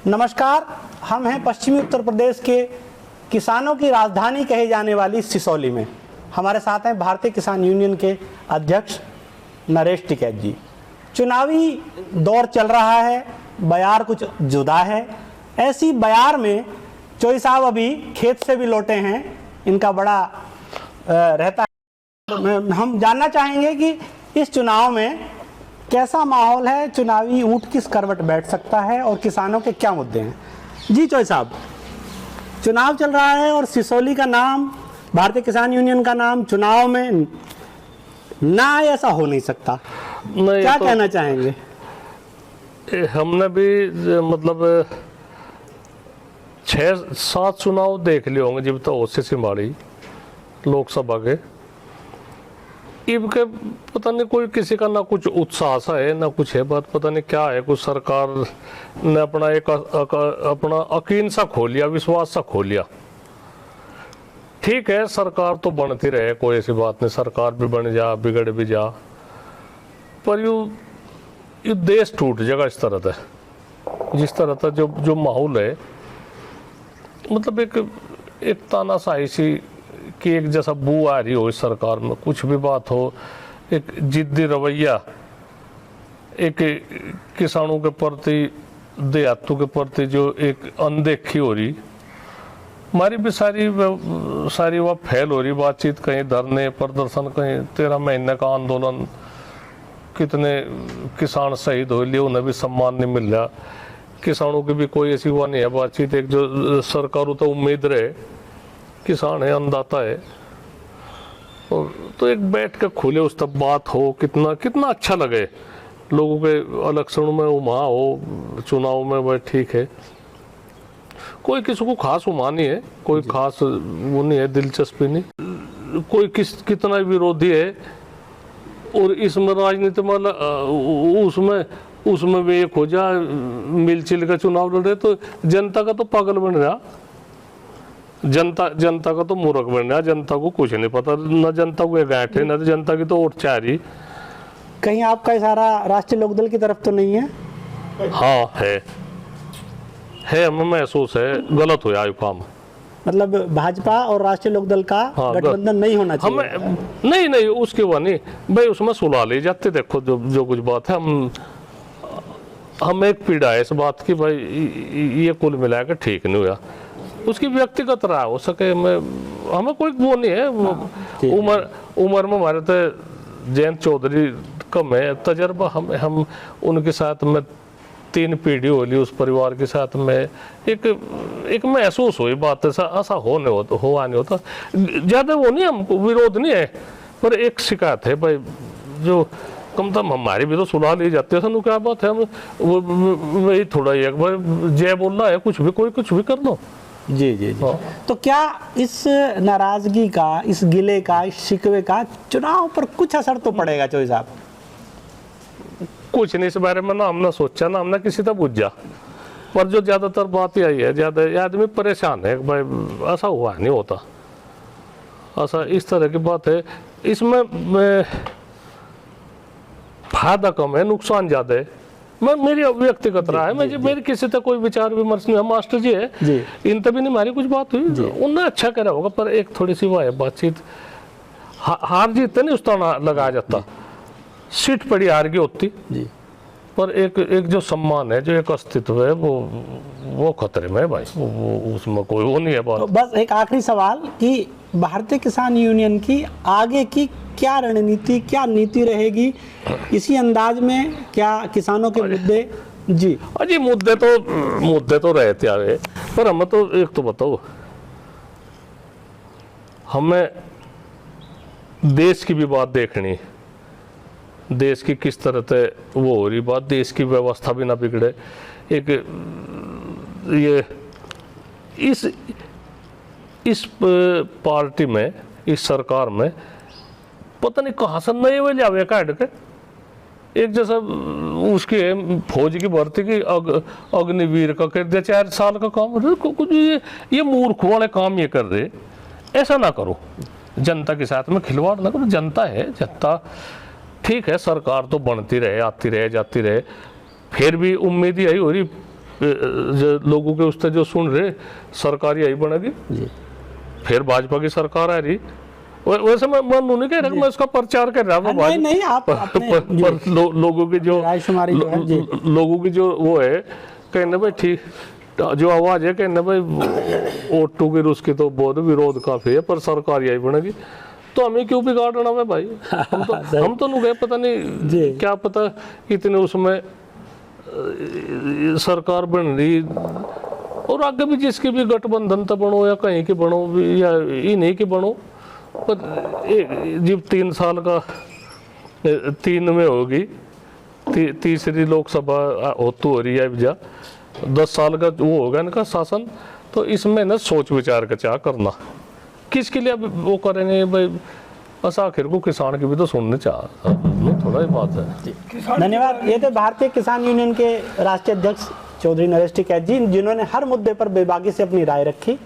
नमस्कार, हम हैं पश्चिमी उत्तर प्रदेश के किसानों की राजधानी कहे जाने वाली सिसौली में। हमारे साथ हैं भारतीय किसान यूनियन के अध्यक्ष नरेश टिकैत जी। चुनावी दौर चल रहा है, बयार कुछ जुदा है। ऐसी बयार में चोई साहब अभी खेत से भी लौटे हैं, इनका बड़ा रहता है। हम जानना चाहेंगे कि इस चुनाव में कैसा माहौल है, चुनावी ऊंट किस करवट बैठ सकता है और किसानों के क्या मुद्दे हैं। जी चोई साहब, चुनाव चल रहा है और सिसौली का नाम, भारतीय किसान यूनियन का नाम चुनाव में ना आए ऐसा हो नहीं सकता। क्या तो कहना चाहेंगे? हमने भी मतलब 6-7 चुनाव देख लिए होंगे जब तक ओसीसी माड़ी लोकसभा के। इनके पता नहीं कोई किसी का ना कुछ उत्साह सा है ना कुछ है, बात पता नहीं क्या है। कुछ सरकार ने अपना एक अपना यकीन सा खो लिया, विश्वास सा खो लिया। ठीक है, सरकार तो बनती रहे, कोई ऐसी बात नहीं, सरकार भी बन जा बिगड़ भी जा, पर यू देश टूट जाएगा इस तरह से। जिस तरह का जो माहौल है, मतलब एक तानाशाही सी कि एक जैसा बू आ रही हो इस सरकार में, कुछ भी बात हो, एक जिद्दी रवैया, एक किसानों के प्रति, देहातों के प्रति जो एक अनदेखी हो रही। हमारी भी सारी वह फैल हो रही बातचीत, कहीं धरने प्रदर्शन, कहीं 13 महीने का आंदोलन, कितने किसान शहीद हो लिए, उन्हें भी सम्मान नहीं मिल रहा। किसानों की भी कोई ऐसी हुआ नहीं है बातचीत। एक जो सरकार तो उम्मीद रहे, किसान है, अन्नदाता है, और तो एक बैठ कर खुले उस तब बात हो, कितना अच्छा लगे लोगों के इलेक्शन में उमा हो, चुनाव में, वह ठीक है। कोई किसी को खास उमा नहीं है, कोई खास वो नहीं है, दिलचस्पी नहीं, कोई कितना विरोधी है। और इसमें राजनीति में उसमें भी एक हो जा मिलचिल का चुनाव लड़े तो जनता का तो पागल बन रहा, जनता का तो मूर्ख बन रहा। जनता को कुछ नहीं पता, न जनता को गांठ है, न जनता की तो वोट चाह रही। कहीं आपका इशारा राष्ट्रीय लोकदल की तरफ तो नहीं है? हाँ है, हमें महसूस है गलत हो आयु काम। मतलब भाजपा और राष्ट्रीय लोकदल का गठबंधन नहीं होना चाहिए? हमें नहीं उसकी वो नहीं भाई, उसमें सुलह ले जाते। देखो जो कुछ बात है, हम एक पीड़ा है इस बात की भाई, ये कुल मिलाकर ठीक नहीं हुआ। उसकी व्यक्तिगत राय हो सके, हमें कोई वो नहीं है। उम्र में हमारे तो जयंत चौधरी कम है तजर्बा, हम उनके साथ में 3 पीढ़ी हो ली, उस परिवार के साथ में एक महसूस हुई बात। ऐसा हो नहीं होता ज़्यादा वो नहीं, हमको विरोध नहीं है, पर एक शिकायत है भाई, जो कम से कम हमारी भी तो सुलह ली जाती है। सनु क्या बात है, हम वही थोड़ा ही एक बार जय बोल रहा है, कोई कुछ भी कर लो। जी। तो क्या इस नाराजगी का, इस गिले का, इस शिकवे का चुनाव पर कुछ असर तो पड़ेगा चोई साहब? कुछ नहीं, इस बारे में ना हमने सोचा, ना हमने किसी तक बुझा, पर जो ज्यादातर बात यही है, ज्यादा आदमी परेशान है भाई, ऐसा हुआ नहीं होता, ऐसा इस तरह की बात है। इसमें फायदा कम है, नुकसान ज्यादा है। मेरी व्यक्तिगत राय है, मेरी किसी तक कोई विचार विमर्श नहीं है। मास्टर जी है जी, इन तभी नहीं हमारी कुछ बात हुई, उन्हें अच्छा करा होगा, पर एक थोड़ी सी वो है बातचीत, हार जीत नहीं उस तरह लगाया जाता, सीट पड़ी हार की होती जी, पर एक जो सम्मान है, जो एक अस्तित्व है, वो खतरे में है भाई, उसमें कोई वो नहीं है बात। तो बस एक आखिरी सवाल कि भारतीय किसान यूनियन की आगे की क्या रणनीति, क्या नीति रहेगी इसी अंदाज में? क्या किसानों के मुद्दे? जी मुद्दे तो रहते आए, पर हमें तो एक तो बताओ, हमें देश की भी बात देखनी, देश की किस तरह से वो हो रही बात, देश की व्यवस्था भी ना बिगड़े। एक ये इस पार्टी में, इस सरकार में पता नहीं कहाँ से नए वे लिया काट के, एक जैसा उसकी फौज की भर्ती की अग्निवीर का कर दिया 4 साल का काम। कुछ ये मूर्ख वाले काम ये कर रहे, ऐसा ना करो, जनता के साथ में खिलवाड़ ना करो। जनता है, जनता ठीक है, सरकार तो बनती रहे, आती रहे, जाती रहे, फिर भी उम्मीद यही हो रही जो लोगों के उससे जो सुन रहे सरकार यही बनेगी, जी फिर भाजपा की सरकार आ रही। वैसे मैं नहीं कह रहा कि मैं इसका प्रचार कर रहा हूँ, नहीं नहीं आप अपने पर लोगों की जो रायशुमारी जो है जी लोगों की जो वो है, कहने भाई ठीक जो आवाज है, कहने भाई ओटू की उसकी तो बहुत विरोध काफी है, पर सरकार यही बनेगी, तो हमें क्यों बिगाड़ना है भाई। हम तो नहीं गए, पता नहीं क्या पता इतने उसमें सरकार बन रही, और आगे भी जिसकी भी गठबंधन तो बनो या कहीं की बनो या इन्हीं की बनो, पर जब 3 साल का 3 में होगी, तीसरी लोकसभा होती हो रही है, जा 10 साल का वो होगा इनका शासन, तो इसमें ना सोच विचार का क्या करना, किसके लिए अब वो करेंगे भाई, बस आखिर को किसान की भी तो सुनने चाह, थोड़ा ही बात है। धन्यवाद। ये थे भारतीय किसान यूनियन के राष्ट्रीय अध्यक्ष चौधरी नरेश टिकैत जी, जिन्होंने हर मुद्दे पर बेबाकी से अपनी राय रखी।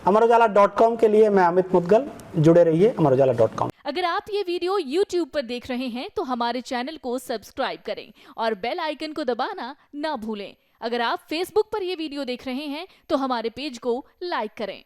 अमर उजाला.com के लिए मैं अमित मुदगल, जुड़े रहिए अमर उजाला.com। अगर आप ये वीडियो YouTube पर देख रहे हैं तो हमारे चैनल को सब्सक्राइब करें और बेल आइकन को दबाना ना भूलें। अगर आप Facebook पर ये वीडियो देख रहे हैं तो हमारे पेज को लाइक करें।